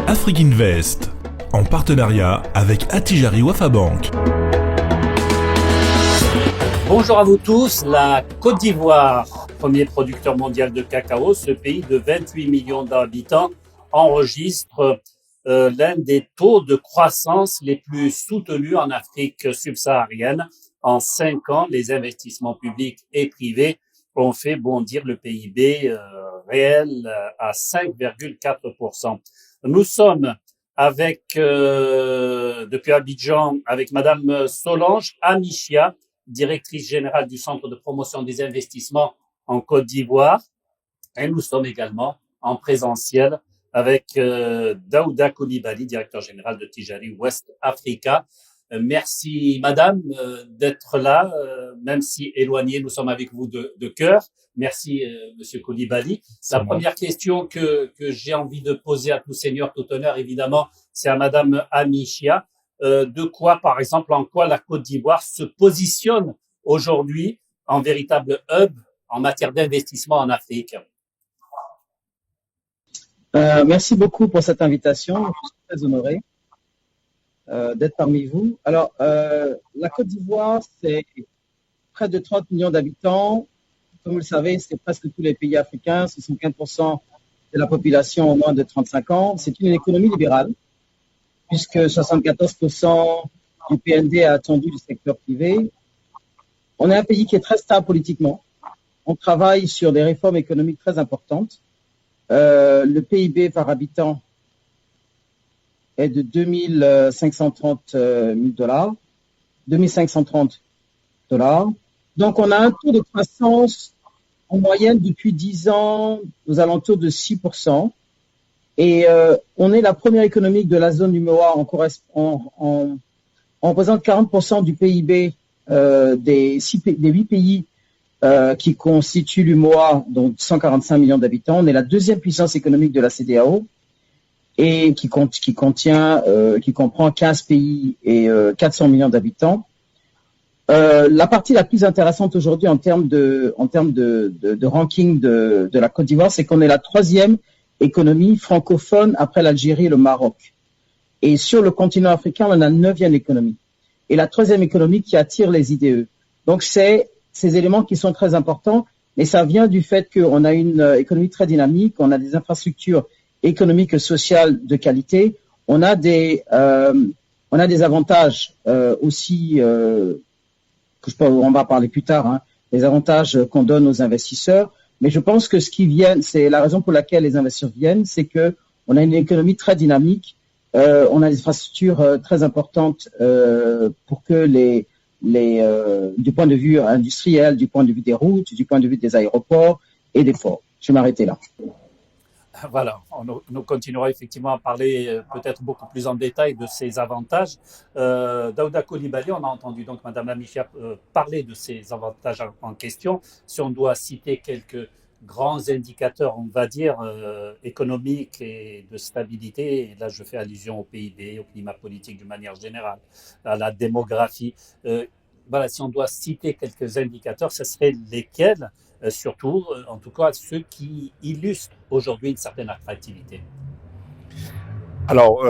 Afrique Invest, en partenariat avec Attijari Wafa Bank. Bonjour à vous tous. La Côte d'Ivoire, premier producteur mondial de cacao, ce pays de 28 millions d'habitants, enregistre l'un des taux de croissance les plus soutenus en Afrique subsaharienne. En 5 ans, les investissements publics et privés ont fait bondir le PIB réel à 5,4%. Nous sommes avec, depuis Abidjan, avec Madame Solange Amichia, directrice générale du Centre de promotion des investissements en Côte d'Ivoire. Et nous sommes également en présentiel avec Daouda Coulibaly, directeur général de Tijari West Africa. Merci, madame, d'être là, même si éloigné, nous sommes avec vous de cœur. Merci, monsieur Coulibaly. La première question que j'ai envie de poser à tout seigneur, tout honneur, évidemment, c'est à madame Amichia. De quoi, par exemple, en quoi la Côte d'Ivoire se positionne aujourd'hui en véritable hub en matière d'investissement en Afrique? Merci beaucoup pour cette invitation. Je suis très honoré d'être parmi vous. Alors, la Côte d'Ivoire, c'est près de 30 millions d'habitants. Comme vous le savez, c'est presque tous les pays africains. 75% de la population ont moins de 35 ans. C'est une économie libérale, puisque 74% du PNB est attendu du secteur privé. On est un pays qui est très stable politiquement. On travaille sur des réformes économiques très importantes. Le PIB par habitant est de 2530 $. 2530 $. Donc, on a un taux de croissance en moyenne depuis 10 ans aux alentours de 6%. Et on est la première économie de la zone UMOA. On représente 40% du PIB des 8 pays qui constituent l'UMOA, donc 145 millions d'habitants. On est la deuxième puissance économique de la CEDEAO et qui comprend 15 pays et 400 millions d'habitants. La partie la plus intéressante aujourd'hui en termes de ranking de la Côte d'Ivoire, c'est qu'on est la troisième économie francophone après l'Algérie et le Maroc. Et sur le continent africain, on a la 9e économie. Et la 3e économie qui attire les IDE. Donc, c'est ces éléments qui sont très importants, mais ça vient du fait qu'on a une économie très dynamique, on a des infrastructures économiques et sociales de qualité, on a des avantages aussi, on va parler plus tard, des avantages qu'on donne aux investisseurs. Mais je pense que c'est la raison pour laquelle les investisseurs viennent, c'est que on a une économie très dynamique, on a des infrastructures très importantes pour que du point de vue industriel, du point de vue des routes, du point de vue des aéroports et des ports. Je vais m'arrêter là. Voilà, nous continuerons effectivement à parler peut-être beaucoup plus en détail de ces avantages. Daouda Coulibaly, on a entendu donc Madame Amichia parler de ces avantages en question. Si on doit citer quelques grands indicateurs, on va dire, économiques et de stabilité, et là je fais allusion au PIB, au climat politique d'une manière générale, à la démographie. Voilà, si on doit citer quelques indicateurs, ce seraient lesquels, surtout, en tout cas, ceux qui illustrent aujourd'hui une certaine attractivité? Alors,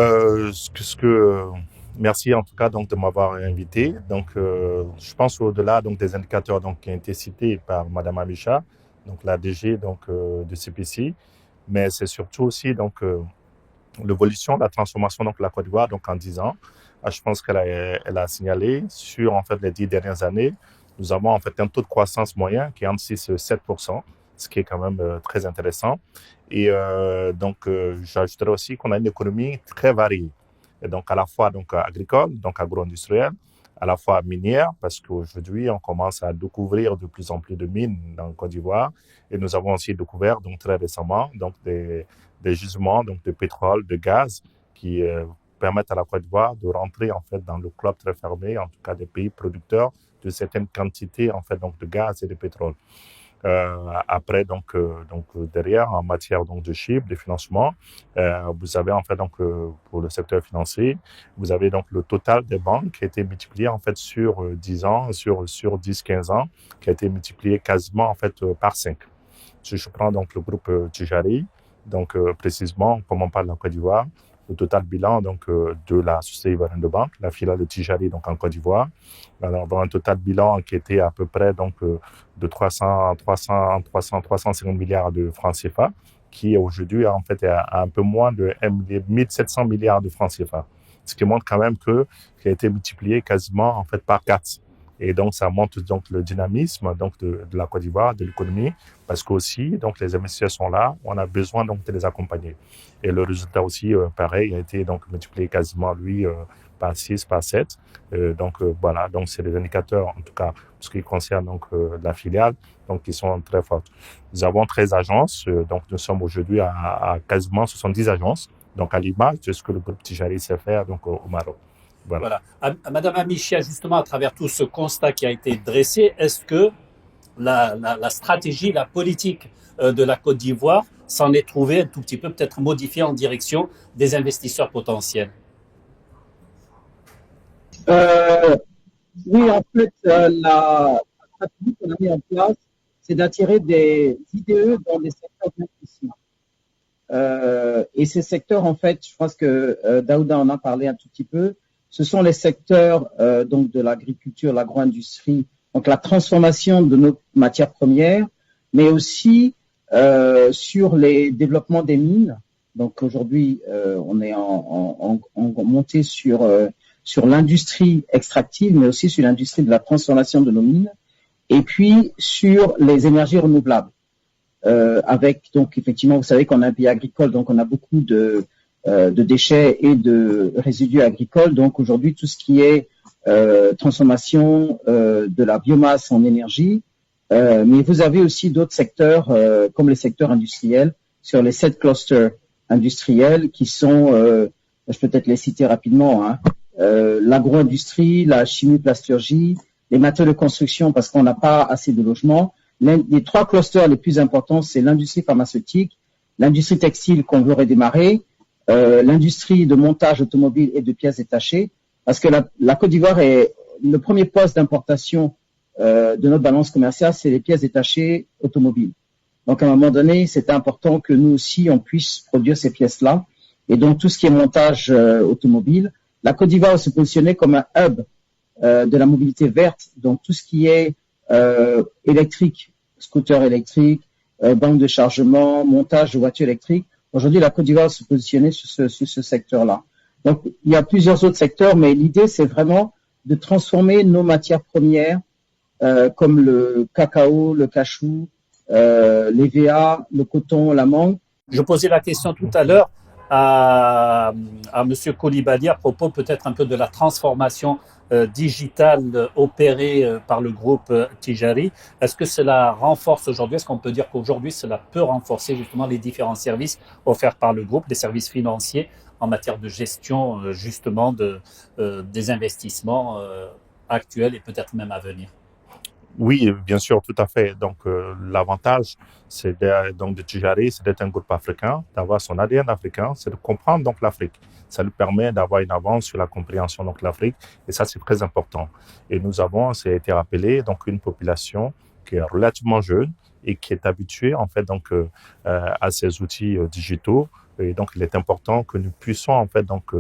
merci en tout cas donc de m'avoir invité. Donc, je pense au-delà donc des indicateurs donc qui ont été cités par Madame Amichia, donc la DG donc de CPC, mais c'est surtout aussi donc l'évolution, la transformation donc de la Côte d'Ivoire donc en 10 ans. Je pense qu'elle a signalé sur en fait les 10 dernières années, nous avons en fait un taux de croissance moyen qui est entre 6 et 7%, ce qui est quand même très intéressant. Et j'ajouterais aussi qu'on a une économie très variée, et donc à la fois donc agricole, donc agro-industrielle, à la fois minière, parce qu'aujourd'hui on commence à découvrir de plus en plus de mines dans le Côte d'Ivoire, et nous avons aussi découvert donc très récemment donc des gisements donc de pétrole, de gaz qui permettent à la Côte d'Ivoire de rentrer en fait dans le club très fermé, en tout cas des pays producteurs de certaines quantités en fait donc de gaz et de pétrole. Après derrière en matière donc de chiffres, de financement, vous avez en fait donc pour le secteur financier, vous avez donc le total des banques qui a été multiplié en fait sur 10 ans, sur 10-15 ans, qui a été multiplié quasiment en fait par 5. Si je prends donc le groupe Tijari, Donc, précisément, comme on parle de la Côte d'Ivoire, le total bilan donc, de la Société ivoirienne de banque, la filiale de Tijari donc, en Côte d'Ivoire, alors, un total bilan qui était à peu près donc, de 350 milliards de francs CFA, qui aujourd'hui en fait est à un peu moins de 1700 milliards de francs CFA. Ce qui montre quand même qu'il a été multiplié quasiment en fait par 4. Et donc, ça montre donc le dynamisme donc de la Côte d'Ivoire, de l'économie, parce qu'aussi, donc, les investisseurs sont là, on a besoin donc de les accompagner. Et le résultat aussi, pareil, a été donc multiplié quasiment, lui, par 6, par 7. Voilà, donc c'est les indicateurs, en tout cas, ce qui concerne donc la filiale, donc qui sont très fortes. Nous avons 13 agences, donc nous sommes aujourd'hui à quasiment 70 agences, donc à l'image de ce que le groupe Tijari sait faire donc au Maroc. Voilà. Madame Amichia, justement, à travers tout ce constat qui a été dressé, est-ce que la stratégie, la politique de la Côte d'Ivoire s'en est trouvée un tout petit peu peut-être modifiée en direction des investisseurs potentiels? Oui, en fait, la stratégie qu'on a mis en place, c'est d'attirer des IDE dans des secteurs bien précis. Et ces secteurs, en fait, je pense que Daouda en a parlé un tout petit peu, ce sont les secteurs donc de l'agriculture, l'agro-industrie, donc la transformation de nos matières premières, mais aussi sur les développements des mines. Donc aujourd'hui, on est en montée sur l'industrie extractive, mais aussi sur l'industrie de la transformation de nos mines, et puis sur les énergies renouvelables. Avec donc effectivement, vous savez qu'on a un pays agricole, donc on a beaucoup de déchets et de résidus agricoles. Donc aujourd'hui, tout ce qui est transformation de la biomasse en énergie, mais vous avez aussi d'autres secteurs comme les secteurs industriels sur les 7 clusters industriels qui sont, je peux peut-être les citer rapidement, hein, l'agro-industrie, la chimie-plasturgie, les matériaux de construction parce qu'on n'a pas assez de logements. Les 3 clusters les plus importants, c'est l'industrie pharmaceutique, l'industrie textile qu'on veut redémarrer, l'industrie de montage automobile et de pièces détachées, parce que la Côte d'Ivoire est le premier poste d'importation de notre balance commerciale, c'est les pièces détachées automobiles. Donc à un moment donné, c'est important que nous aussi on puisse produire ces pièces-là. Et donc tout ce qui est montage automobile, la Côte d'Ivoire se positionner comme un hub de la mobilité verte. Donc tout ce qui est électrique, scooter électrique, banque de chargement, montage de voitures électriques. Aujourd'hui, la Côte d'Ivoire se positionner sur ce secteur-là. Donc, il y a plusieurs autres secteurs, mais l'idée, c'est vraiment de transformer nos matières premières, comme le cacao, le cachou, l'EVA, le coton, la mangue. Je posais la question tout à l'heure à Monsieur Coulibaly à propos peut-être un peu de la transformation digitale opérée par le groupe Tijari. Est-ce que cela renforce aujourd'hui, est-ce qu'on peut dire qu'aujourd'hui cela peut renforcer justement les différents services offerts par le groupe, les services financiers en matière de gestion justement des investissements actuels et peut-être même à venir? Oui, bien sûr, tout à fait. Donc, l'avantage, c'est de Tijari, c'est d'être un groupe africain, d'avoir son ADN africain, c'est de comprendre donc l'Afrique. Ça lui permet d'avoir une avance sur la compréhension donc l'Afrique, et ça c'est très important. Et nous avons, ça a été rappelé, donc une population qui est relativement jeune et qui est habituée en fait donc à ces outils digitaux. Et donc, il est important que nous puissions en fait donc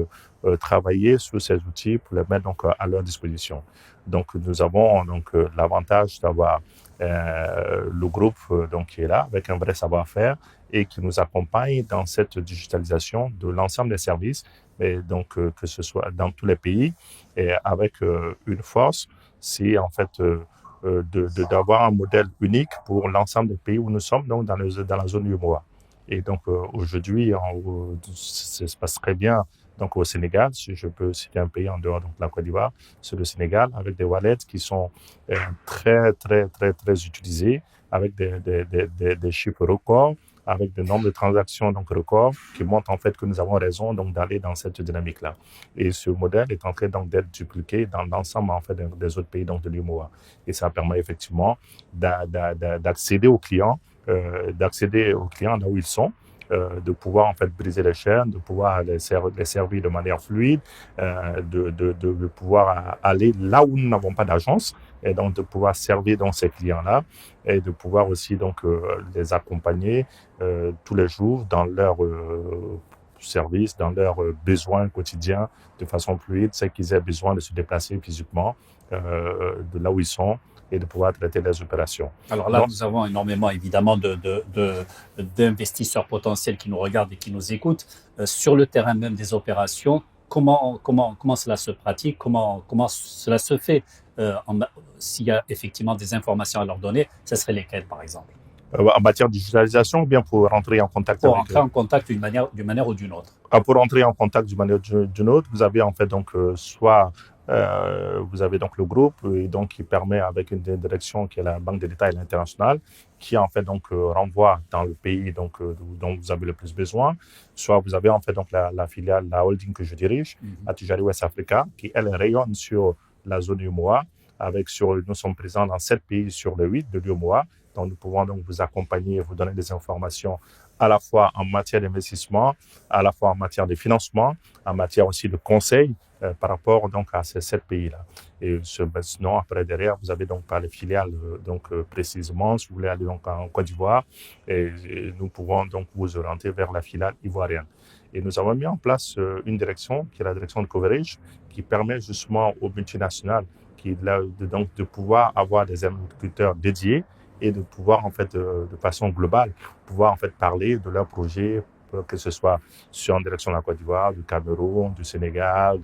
travailler sur ces outils pour les mettre donc à leur disposition. Donc, nous avons donc l'avantage d'avoir le groupe donc qui est là avec un vrai savoir-faire et qui nous accompagne dans cette digitalisation de l'ensemble des services, et donc que ce soit dans tous les pays et avec une force, c'est en fait d'avoir un modèle unique pour l'ensemble des pays où nous sommes, donc dans la zone UEMOA. Et donc aujourd'hui, ça se passe très bien. Donc au Sénégal, si je peux citer un pays en dehors de la Côte d'Ivoire, c'est le Sénégal avec des wallets qui sont très utilisés, avec des chiffres records, avec des nombres de transactions donc records, qui montrent en fait que nous avons raison donc d'aller dans cette dynamique-là. Et ce modèle est en train donc d'être dupliqué dans l'ensemble en fait des autres pays donc de l'UEMOA. Et ça permet effectivement d'accéder aux clients. Là où ils sont, de pouvoir en fait briser les chaînes, de pouvoir les servir de manière fluide, de pouvoir aller là où nous n'avons pas d'agence, et donc de pouvoir servir donc ces clients-là et de pouvoir aussi donc les accompagner tous les jours dans leur service, dans leurs besoins quotidiens de façon fluide, c'est qu'ils aient besoin de se déplacer physiquement de là où ils sont et de pouvoir traiter les opérations. Alors là, nous avons énormément, évidemment, d'investisseurs potentiels qui nous regardent et qui nous écoutent. Sur le terrain même des opérations, comment cela se pratique, comment cela se fait s'il y a effectivement des informations à leur donner, ce serait lesquelles, par exemple? En matière de digitalisation ou bien pour rentrer en contact pour entrer en contact d'une manière ou d'une autre? Pour entrer en contact d'une manière ou d'une autre, vous avez en fait donc soit vous avez donc le groupe et donc qui permet avec une direction qui est la Banque de l'État et l'International qui en fait donc renvoie dans le pays donc dont vous avez le plus besoin. Soit vous avez en fait donc la filiale, la holding que je dirige, Attijari West Africa, qui elle rayonne sur la zone UEMOA. Nous sommes présents dans 7 pays sur les 8 de l'UEMOA. Donc, nous pouvons donc vous accompagner et vous donner des informations à la fois en matière d'investissement, à la fois en matière de financement, en matière aussi de conseil par rapport donc à ces 7 pays-là. Et sinon, après, derrière, vous avez donc par les filiales, précisément, si vous voulez aller donc en Côte d'Ivoire, et nous pouvons donc vous orienter vers la filiale ivoirienne. Et nous avons mis en place une direction, qui est la direction de coverage, qui permet justement aux multinationales de pouvoir avoir des interlocuteurs dédiés et de pouvoir, en fait, de façon globale, pouvoir, en fait, parler de leurs projets, que ce soit en direction de la Côte d'Ivoire, du Cameroun, du Sénégal,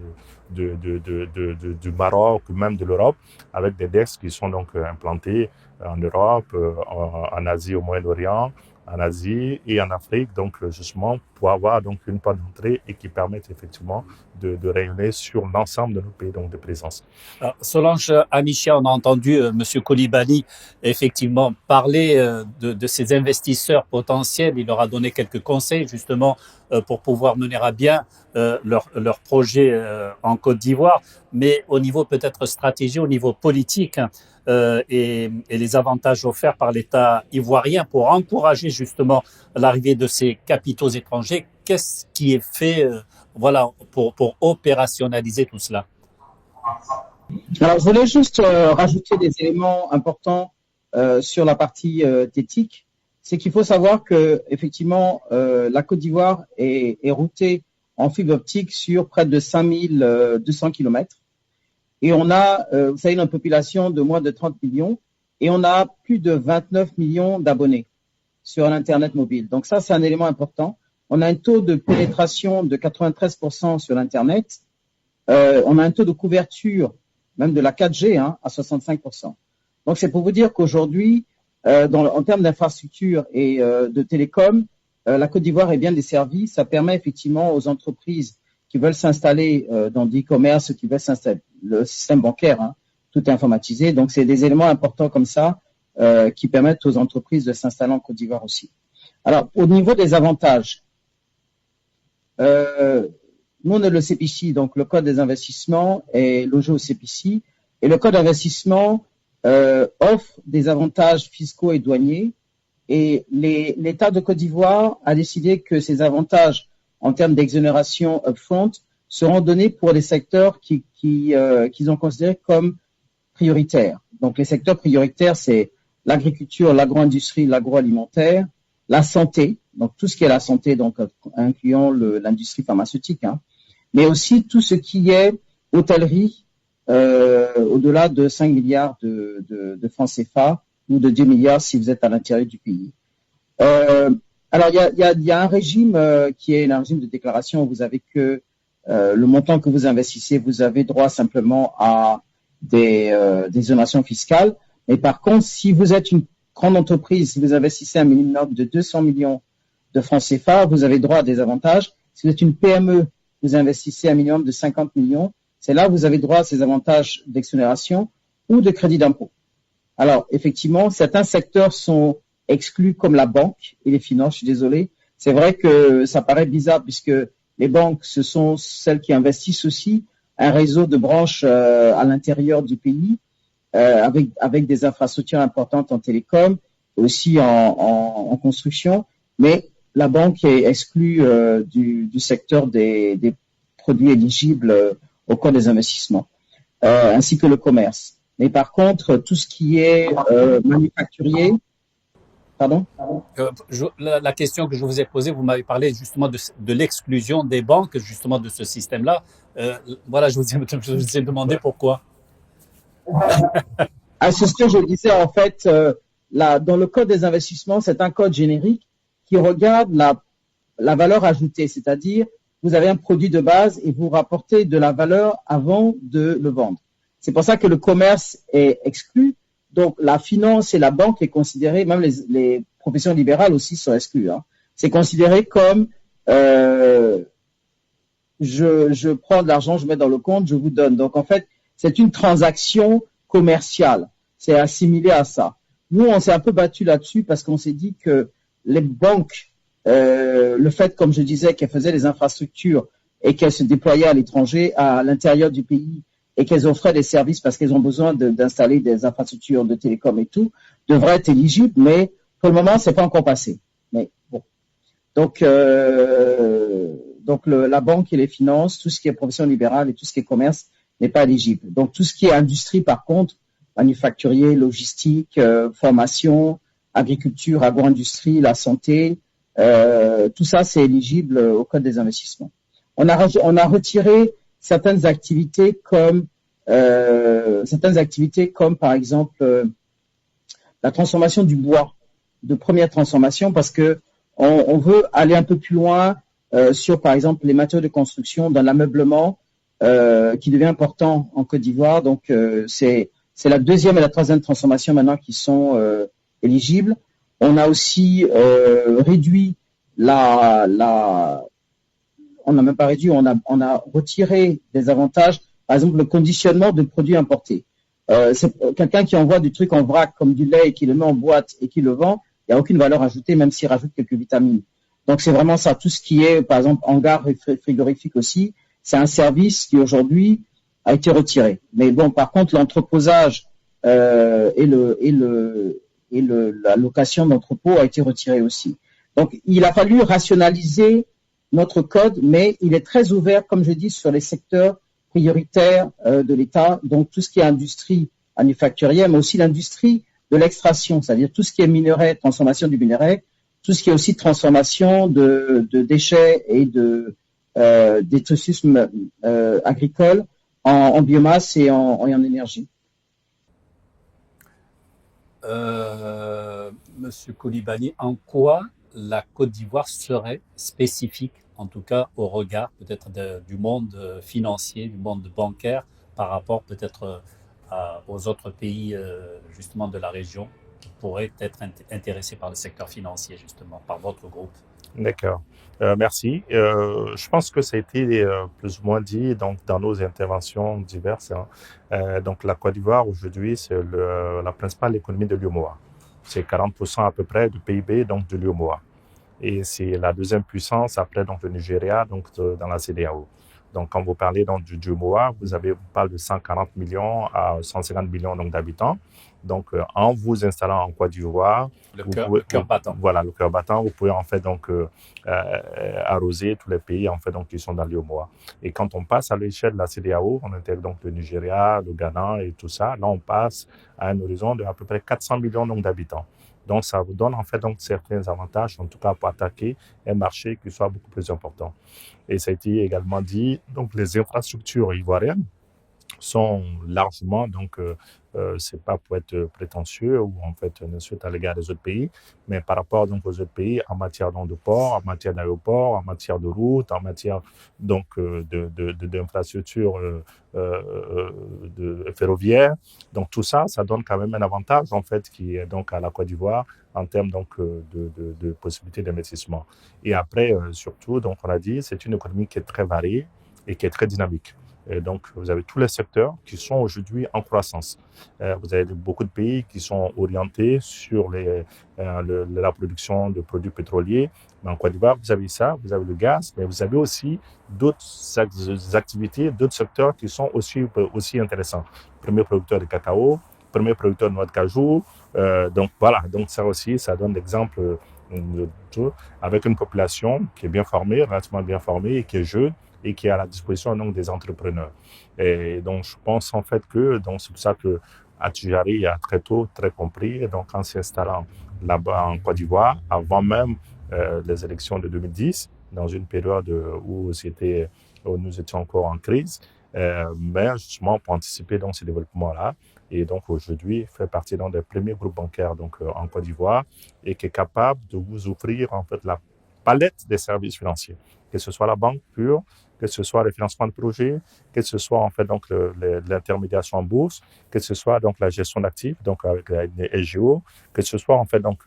du Maroc, ou même de l'Europe, avec des desks qui sont donc implantés en Europe, en Asie, au Moyen-Orient, en Asie et en Afrique, donc justement pour avoir donc une porte d'entrée et qui permettent effectivement de rayonner sur l'ensemble de nos pays donc de présence. Alors, Solange Amichia, on a entendu Monsieur Coulibaly effectivement parler de ces investisseurs potentiels. Il leur a donné quelques conseils justement pour pouvoir mener à bien leur projet en Côte d'Ivoire, mais au niveau peut-être stratégie, au niveau politique et les avantages offerts par l'État ivoirien pour encourager justement l'arrivée de ces capitaux étrangers. Qu'est-ce qui est fait pour opérationnaliser tout cela? Alors, je voulais juste rajouter des éléments importants sur la partie éthique. C'est qu'il faut savoir que effectivement la Côte d'Ivoire est routée en fibre optique sur près de 5200 kilomètres. Et on a, vous savez, une population de moins de 30 millions et on a plus de 29 millions d'abonnés sur l'Internet mobile. Donc ça, c'est un élément important. On a un taux de pénétration de 93% sur l'Internet. On a un taux de couverture, même de la 4G, à 65%. Donc c'est pour vous dire qu'aujourd'hui, en termes d'infrastructure et de télécom, la Côte d'Ivoire est bien desservie. Ça permet effectivement aux entreprises qui veulent s'installer dans l'e-commerce, qui veulent s'installer, le système bancaire, tout est informatisé. Donc, c'est des éléments importants comme ça qui permettent aux entreprises de s'installer en Côte d'Ivoire aussi. Alors, au niveau des avantages, nous, on a le CPC, donc le Code des investissements est logé au CPC. Et le Code d'investissement offre des avantages fiscaux et douaniers. Et l'État de Côte d'Ivoire a décidé que ces avantages en termes d'exonération upfront seront donnés pour les secteurs qu'ils ont considérés comme prioritaires. Donc, les secteurs prioritaires, c'est l'agriculture, l'agro-industrie, l'agroalimentaire, la santé, donc tout ce qui est la santé, donc incluant l'industrie pharmaceutique, mais aussi tout ce qui est hôtellerie, au-delà de 5 milliards de francs CFA ou de 2 milliards si vous êtes à l'intérieur du pays. Alors, il y a un régime qui est un régime de déclaration où vous avez que le montant que vous investissez, vous avez droit simplement à des exonérations fiscales. Mais par contre, si vous êtes une grande entreprise, si vous investissez un minimum de 200 millions de francs CFA, vous avez droit à des avantages. Si vous êtes une PME, vous investissez un minimum de 50 millions, c'est là où vous avez droit à ces avantages d'exonération ou de crédit d'impôt. Alors, effectivement, certains secteurs sont exclus comme la banque et les finances, je suis désolé. C'est vrai que ça paraît bizarre puisque les banques, ce sont celles qui investissent aussi un réseau de branches à l'intérieur du pays avec des infrastructures importantes en télécom, aussi en construction. Mais la banque est exclue du secteur des produits éligibles au code des investissements, ainsi que le commerce. Mais par contre, tout ce qui est manufacturier, pardon? La question que je vous ai posée, vous m'avez parlé justement de l'exclusion des banques, justement de ce système-là. Voilà, je vous ai demandé pourquoi. Ah, c'est ce que je disais en fait. Dans le code des investissements, c'est un code générique qui regarde la valeur ajoutée, c'est-à-dire vous avez un produit de base et vous rapportez de la valeur avant de le vendre. C'est pour ça que le commerce est exclu. Donc la finance et la banque est considérée, même les professions libérales aussi sont exclues. Hein. C'est considéré comme je prends de l'argent, je mets dans le compte, je vous donne. Donc en fait, c'est une transaction commerciale. C'est assimilé à ça. Nous, on s'est un peu battu là-dessus parce qu'on s'est dit que les banques, le fait, comme je disais, qu'elles faisaient des infrastructures et qu'elles se déployaient à l'étranger, à l'intérieur du pays, et qu'elles offraient des services parce qu'elles ont besoin d'installer des infrastructures de télécom et tout, devraient être éligibles, mais pour le moment, c'est pas encore passé. Mais bon. Donc la banque et les finances, tout ce qui est profession libérale et tout ce qui est commerce n'est pas éligible. Donc tout ce qui est industrie, par contre, manufacturier, logistique, formation, agriculture, agro-industrie, la santé, tout ça c'est éligible au code des investissements. On a retiré certaines activités comme par exemple la transformation du bois de première transformation parce que on veut aller un peu plus loin sur par exemple les matériaux de construction dans l'ameublement qui devient important en Côte d'Ivoire. Donc c'est la deuxième et la troisième transformation maintenant qui sont éligibles. On a aussi réduit on n'a même pas réduit, on a retiré des avantages, par exemple le conditionnement de produits importés. C'est quelqu'un qui envoie du truc en vrac comme du lait et qui le met en boîte et qui le vend, il n'y a aucune valeur ajoutée même s'il rajoute quelques vitamines. Donc c'est vraiment ça, tout ce qui est par exemple hangar frigorifique aussi, c'est un service qui aujourd'hui a été retiré. Mais bon, par contre l'entreposage et la location d'entrepôt a été retiré aussi. Donc il a fallu rationaliser notre code, mais il est très ouvert, comme je dis, sur les secteurs prioritaires de l'État, donc tout ce qui est industrie manufacturière, mais aussi l'industrie de l'extraction, c'est-à-dire tout ce qui est minerai, transformation du minerai, tout ce qui est aussi transformation de déchets et détritus agricoles en biomasse et en énergie. Monsieur Coulibaly, en quoi la Côte d'Ivoire serait spécifique, en tout cas au regard peut-être du monde financier, du monde bancaire, par rapport peut-être aux autres pays justement de la région qui pourraient être intéressés par le secteur financier justement, par votre groupe? D'accord. Merci. Je pense que ça a été plus ou moins dit donc dans nos interventions diverses. Hein. Donc la Côte d'Ivoire aujourd'hui c'est la principale économie de l'UEMOA. C'est 40% à peu près du PIB donc de l'UEMOA. Et c'est la deuxième puissance après donc le Nigeria donc dans la CEDEAO. Donc quand vous parlez donc du UEMOA, vous parlez de 140 millions à 150 millions donc d'habitants. Donc en vous installant en Côte d'Ivoire, le cœur battant. Voilà, le cœur battant, vous pouvez en fait donc arroser tous les pays en fait donc qui sont dans l'UEMOA. Et quand on passe à l'échelle de la CEDEAO, on intègre donc le Nigeria, le Ghana et tout ça. Là on passe à un horizon de à peu près 400 millions donc d'habitants. Donc, ça vous donne en fait donc certains avantages, en tout cas pour attaquer un marché qui soit beaucoup plus important. Et ça a été également dit, donc les infrastructures ivoiriennes sont largement, donc c'est pas pour être prétentieux ou en fait une insulte à l'égard des autres pays, mais par rapport donc aux autres pays en matière de port, en matière d'aéroport, en matière de route, en matière donc d'infrastructures ferroviaires. Donc tout ça, ça donne quand même un avantage en fait qui est donc à la Côte d'Ivoire en termes donc de possibilités d'investissement. Et après surtout, donc on a dit, c'est une économie qui est très variée et qui est très dynamique. Et donc, vous avez tous les secteurs qui sont aujourd'hui en croissance. Vous avez beaucoup de pays qui sont orientés sur la production de produits pétroliers. Mais en Côte d'Ivoire, vous avez ça, vous avez le gaz, mais vous avez aussi d'autres activités, d'autres secteurs qui sont aussi intéressants. Premier producteur de cacao, premier producteur de noix de cajou. Donc voilà, donc ça aussi, ça donne l'exemple avec une population qui est bien formée, relativement bien formée et qui est jeune, et qui est à la disposition donc des entrepreneurs. Et donc je pense en fait que donc c'est pour ça que Attijari a très tôt, très compris, et donc en s'installant là-bas en Côte d'Ivoire, avant même les élections de 2010, dans une période où nous étions encore en crise, mais justement pour anticiper donc ces développements-là. Et donc aujourd'hui, fait partie d'un des premiers groupes bancaires donc en Côte d'Ivoire et qui est capable de vous offrir en fait la palette des services financiers, que ce soit la banque pure, que ce soit le financement de projets, que ce soit en fait donc l'intermédiation en bourse, que ce soit donc la gestion d'actifs, donc avec les SGO, que ce soit en fait donc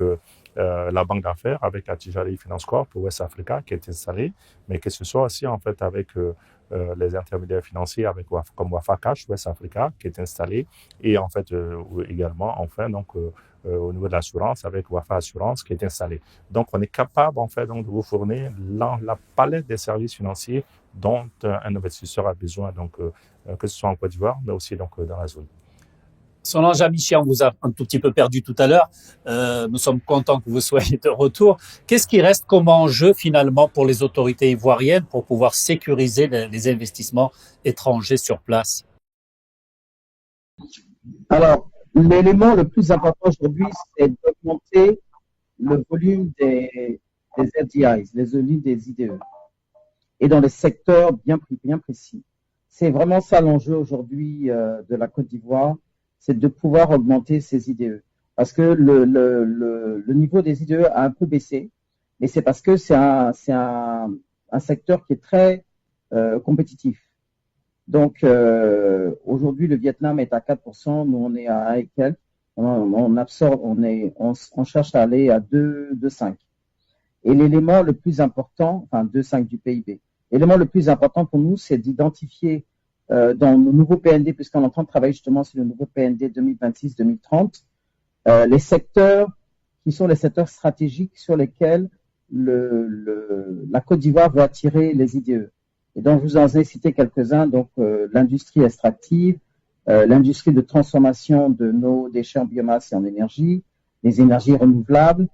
la banque d'affaires avec Attijari Finance Corp pour West Africa qui est installée, mais que ce soit aussi en fait avec les intermédiaires financiers avec comme Wafa Cash West Africa qui est installé et en fait également enfin donc au niveau de l'assurance avec Wafa Assurance qui est installé. Donc on est capable en fait donc de vous fournir la palette des services financiers dont un investisseur a besoin donc que ce soit en Côte d'Ivoire mais aussi donc dans la zone. Solange Amichia, on vous a un tout petit peu perdu tout à l'heure. Nous sommes contents que vous soyez de retour. Qu'est-ce qui reste comme enjeu finalement pour les autorités ivoiriennes pour pouvoir sécuriser les investissements étrangers sur place? Alors, l'élément le plus important aujourd'hui, c'est d'augmenter le volume des FDIs, les volumes des IDE, et dans les secteurs bien précis. C'est vraiment ça l'enjeu aujourd'hui de la Côte d'Ivoire, c'est de pouvoir augmenter ces IDE. Parce que le niveau des IDE a un peu baissé, mais c'est parce que c'est un secteur qui est très compétitif. Donc, aujourd'hui, le Vietnam est à 4%, nous on est à 1 et quelques. On cherche à aller à 2,5. Et l'élément le plus important, enfin 2,5 du PIB. L'élément le plus important pour nous, c'est d'identifier dans nos nouveaux PND, puisqu'on est en train de travailler justement sur le nouveau PND 2026-2030, les secteurs qui sont les secteurs stratégiques sur lesquels la Côte d'Ivoire veut attirer les IDE. Et donc, je vous en ai cité quelques-uns, donc l'industrie extractive, l'industrie de transformation de nos déchets en biomasse et en énergie, les énergies renouvelables,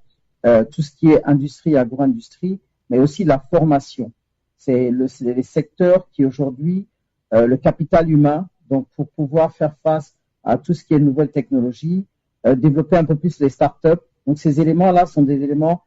tout ce qui est industrie, agro-industrie, mais aussi la formation. C'est les secteurs qui aujourd'hui, le capital humain, donc pour pouvoir faire face à tout ce qui est nouvelles technologies, développer un peu plus les startups. Donc ces éléments-là sont des éléments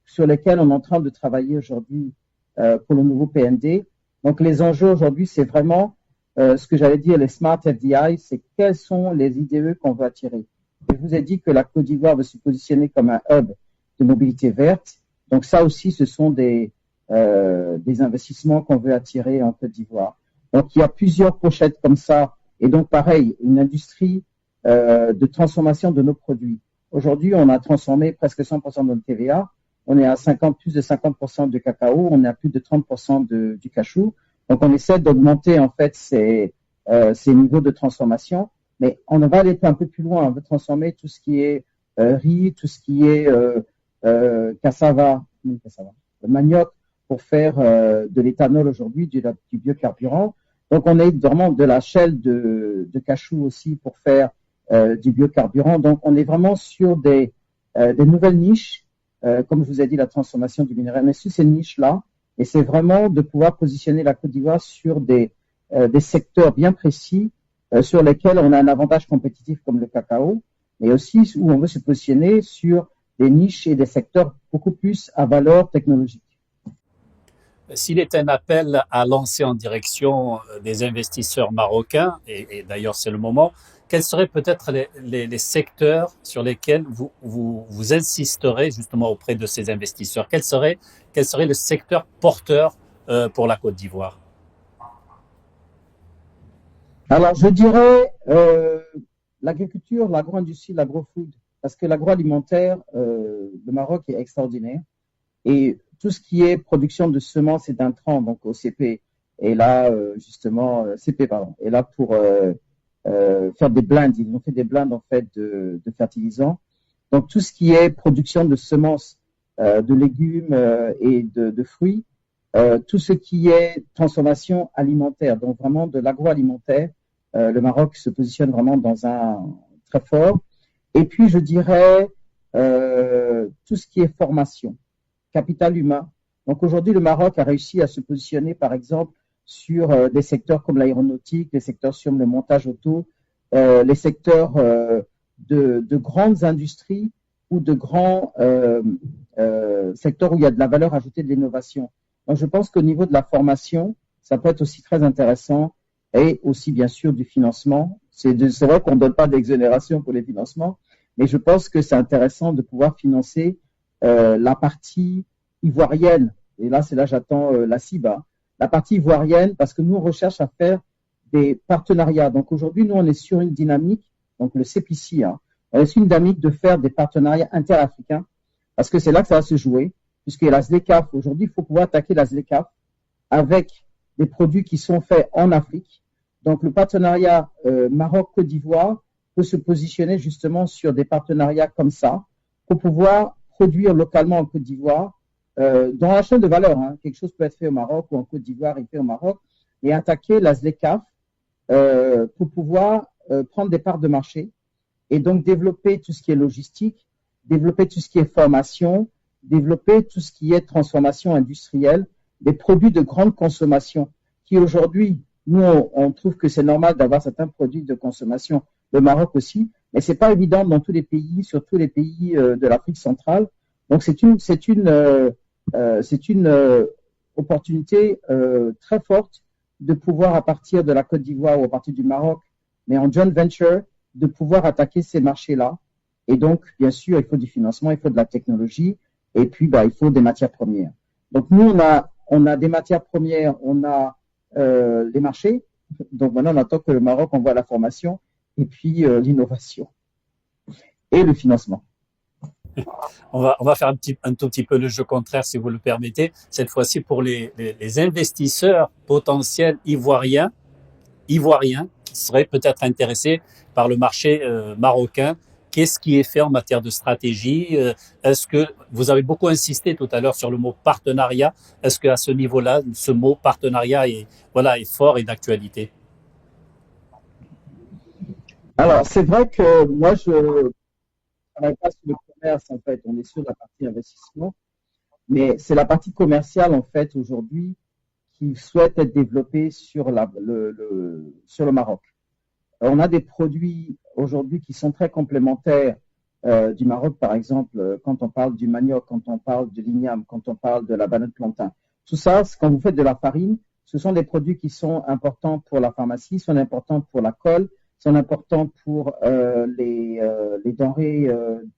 sur lesquels on est en train de travailler aujourd'hui pour le nouveau PND. Donc les enjeux aujourd'hui, c'est vraiment ce que j'allais dire, les smart FDI, c'est quels sont les IDE qu'on veut attirer. Je vous ai dit que la Côte d'Ivoire veut se positionner comme un hub de mobilité verte. Donc ça aussi, ce sont des investissements qu'on veut attirer en Côte d'Ivoire. Donc il y a plusieurs pochettes comme ça. Et donc pareil, une industrie de transformation de nos produits. Aujourd'hui, on a transformé presque 100% de notre TVA. On est à plus de 50% de cacao. On est à plus de 30% du cachou. Donc on essaie d'augmenter en fait ces niveaux de transformation. Mais on va aller un peu plus loin. On veut transformer tout ce qui est riz, tout ce qui est cassava, le manioc, pour faire de l'éthanol aujourd'hui, du biocarburant. Donc, on est vraiment de la chèvre de cachou aussi pour faire du biocarburant. Donc, on est vraiment sur des nouvelles niches, comme je vous ai dit, la transformation du minéral. Mais sur ces niches-là, et c'est vraiment de pouvoir positionner la Côte d'Ivoire sur des secteurs bien précis sur lesquels on a un avantage compétitif comme le cacao, mais aussi où on veut se positionner sur des niches et des secteurs beaucoup plus à valeur technologique. S'il est un appel à lancer en direction des investisseurs marocains, et d'ailleurs c'est le moment, quels seraient peut-être les secteurs sur lesquels vous insisterez justement auprès de ces investisseurs? Quel serait le secteur porteur pour la Côte d'Ivoire? Alors, je dirais l'agriculture, l'agro-industrie, l'agro-food, parce que l'agroalimentaire, le Maroc est extraordinaire. Et tout ce qui est production de semences et d'intrants, donc OCP, est là justement, CP, pardon, est là pour faire des blindes. Ils ont fait des blindes en fait de fertilisants. Donc tout ce qui est production de semences, de légumes et de fruits, tout ce qui est transformation alimentaire, donc vraiment de l'agroalimentaire, le Maroc se positionne vraiment dans un très fort. Et puis je dirais tout ce qui est formation, capital humain. Donc aujourd'hui, le Maroc a réussi à se positionner, par exemple, sur des secteurs comme l'aéronautique, des secteurs sur le montage auto, les secteurs de grandes industries ou de grands secteurs où il y a de la valeur ajoutée, de l'innovation. Donc, je pense qu'au niveau de la formation, ça peut être aussi très intéressant et aussi, bien sûr, du financement. C'est vrai qu'on ne donne pas d'exonération pour les financements, mais je pense que c'est intéressant de pouvoir financer la partie ivoirienne. Et là, c'est là j'attends la CIBA. La partie ivoirienne, parce que nous, on recherche à faire des partenariats. Donc, aujourd'hui, nous, on est sur une dynamique, donc le CPC, hein, on est sur une dynamique de faire des partenariats interafricains, parce que c'est là que ça va se jouer, puisque la ZLECAf, aujourd'hui, il faut pouvoir attaquer la ZLECAf avec des produits qui sont faits en Afrique. Donc, le partenariat Maroc-Côte d'Ivoire peut se positionner justement sur des partenariats comme ça pour pouvoir produire localement en Côte d'Ivoire dans la chaîne de valeur. Hein. Quelque chose peut être fait au Maroc ou en Côte d'Ivoire et fait au Maroc et attaquer la ZLECAf pour pouvoir prendre des parts de marché et donc développer tout ce qui est logistique, développer tout ce qui est formation, développer tout ce qui est transformation industrielle, des produits de grande consommation qui aujourd'hui, nous, on trouve que c'est normal d'avoir certains produits de consommation, le Maroc aussi, mais c'est pas évident dans tous les pays, surtout les pays de l'Afrique centrale. Donc c'est une opportunité très forte de pouvoir à partir de la Côte d'Ivoire ou à partir du Maroc, mais en joint venture, de pouvoir attaquer ces marchés-là. Et donc, bien sûr, il faut du financement, il faut de la technologie, et puis il faut des matières premières. Donc nous, on a des matières premières, on a les marchés. Donc maintenant, on attend que le Maroc envoie la formation et puis l'innovation et le financement. On va faire un tout petit peu le jeu contraire, si vous le permettez. Cette fois-ci, pour les investisseurs potentiels ivoiriens qui seraient peut-être intéressés par le marché marocain. Qu'est-ce qui est fait en matière de stratégie? Est-ce que vous avez beaucoup insisté tout à l'heure sur le mot partenariat? Est-ce qu'à ce niveau-là, ce mot partenariat est fort et d'actualité? Alors, c'est vrai que moi, je ne travaille pas sur le commerce, en fait. On est sur la partie investissement, mais c'est la partie commerciale, en fait, aujourd'hui, qui souhaite être développée sur le Maroc. On a des produits aujourd'hui qui sont très complémentaires du Maroc, par exemple, quand on parle du manioc, quand on parle de l'igname, quand on parle de la banane plantain. Tout ça, quand vous faites de la farine, ce sont des produits qui sont importants pour la pharmacie, sont importants pour la colle, sont importants pour les denrées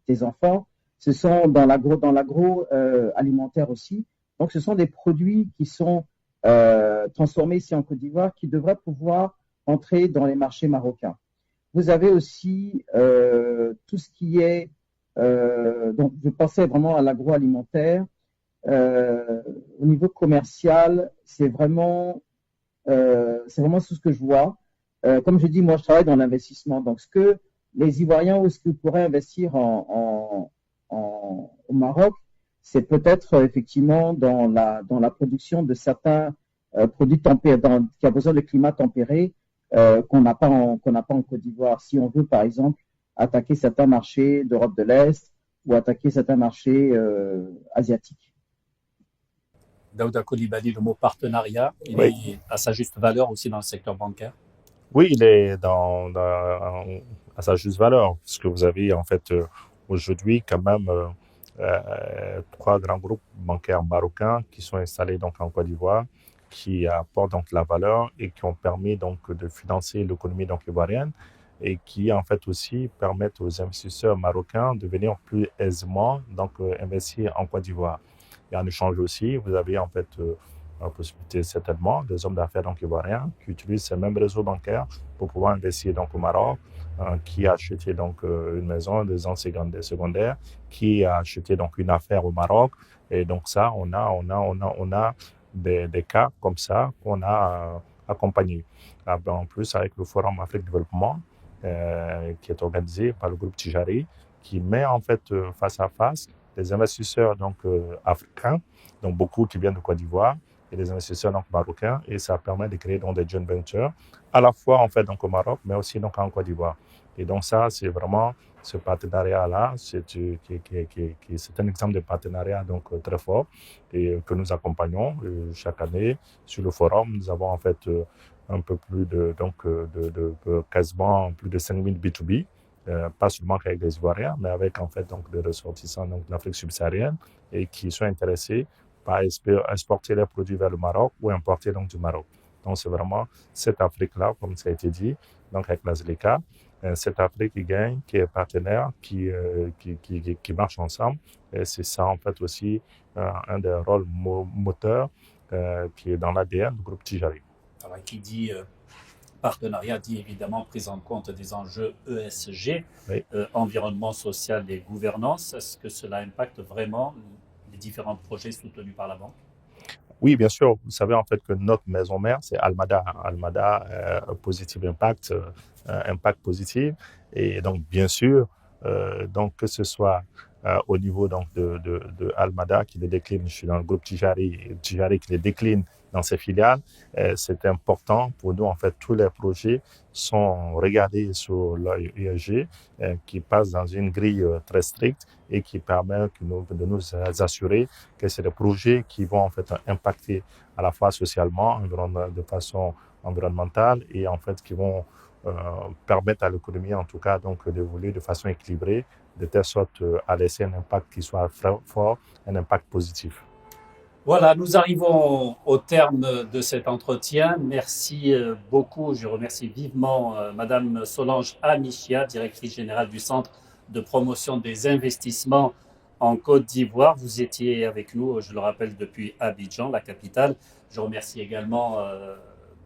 des enfants. Ce sont dans l'agroalimentaire aussi. Donc, ce sont des produits qui sont transformés ici en Côte d'Ivoire qui devraient pouvoir entrer dans les marchés marocains. Vous avez aussi tout ce qui est, donc je pensais vraiment à l'agroalimentaire. Au niveau commercial, c'est vraiment tout ce que je vois. Comme je dis, moi je travaille dans l'investissement. Donc ce que les Ivoiriens ou ce qu'ils pourraient investir au Maroc, c'est peut-être effectivement dans la production de certains produits tempérés, qui a besoin de climat tempéré. Qu'on n'a pas en Côte d'Ivoire. Si on veut, par exemple, attaquer certains marchés d'Europe de l'Est ou attaquer certains marchés asiatiques. Daouda Coulibaly, le mot partenariat, il est à sa juste valeur aussi dans le secteur bancaire? Oui, il est à sa juste valeur, parce que vous avez en fait aujourd'hui quand même 3 grands groupes bancaires marocains qui sont installés donc en Côte d'Ivoire, qui apportent donc la valeur et qui ont permis donc de financer l'économie donc ivoirienne et qui en fait aussi permettent aux investisseurs marocains de venir plus aisément donc investir en Côte d'Ivoire. Et en échange aussi, vous avez en fait la possibilité certainement des hommes d'affaires donc ivoiriens qui utilisent ces mêmes réseaux bancaires pour pouvoir investir donc au Maroc, qui a acheté donc une maison, des ans secondaires, qui a acheté donc une affaire au Maroc. Et donc ça, on a des cas comme ça qu'on a accompagnés. En plus, avec le Forum Afrique Développement, qui est organisé par le groupe Tijari, qui met en fait face à face des investisseurs donc africains, donc beaucoup qui viennent de Côte d'Ivoire, et des investisseurs donc marocains, et ça permet de créer donc des joint ventures, à la fois en fait donc au Maroc, mais aussi donc en Côte d'Ivoire. Et donc ça, c'est vraiment ce partenariat-là, c'est un exemple de partenariat donc très fort et que nous accompagnons chaque année sur le forum. Nous avons en fait un peu plus quasiment plus de 5000 B2B, pas seulement avec des Ivoiriens, mais avec en fait donc des ressortissants donc, de l'Afrique subsaharienne et qui sont intéressés par exporter leurs produits vers le Maroc ou importer donc du Maroc. Donc c'est vraiment cette Afrique-là, comme ça a été dit, donc avec la ZLECA, cette Afrique qui gagne, qui est partenaire, qui marche ensemble. Et c'est ça en fait aussi un des rôles moteurs qui est dans l'ADN du groupe Tijari. Alors, qui dit partenariat dit évidemment prise en compte des enjeux ESG, Oui. Environnement social et gouvernance. Est-ce que cela impacte vraiment les différents projets soutenus par la banque? Oui, bien sûr. Vous savez en fait que notre maison mère, c'est Almada. Almada, positive impact, impact positif. Et donc, bien sûr, donc que ce soit au niveau donc de Almada qui les décline, je suis dans le groupe Tijari, Tijari qui les décline dans ses filiales, c'est important pour nous en fait tous les projets sont regardés sur l'ESG qui passe dans une grille très stricte et qui permet de nous assurer que c'est des projets qui vont en fait impacter à la fois socialement, de façon environnementale et en fait qui vont permettre à l'économie en tout cas donc d'évoluer de façon équilibrée de telle sorte à laisser un impact qui soit fort, un impact positif. Voilà, nous arrivons au terme de cet entretien. Merci beaucoup. Je remercie vivement Madame Solange Amichia, directrice générale du Centre de promotion des investissements en Côte d'Ivoire. Vous étiez avec nous, je le rappelle, depuis Abidjan, la capitale. Je remercie également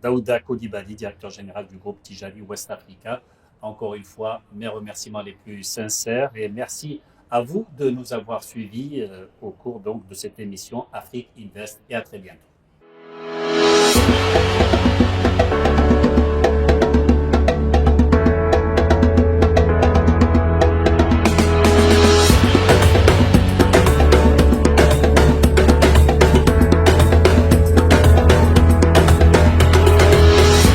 Daouda Kodibadi, directeur général du groupe Tijari West Africa. Encore une fois, mes remerciements les plus sincères et merci à vous de nous avoir suivis au cours donc de cette émission Afrique Invest et à très bientôt.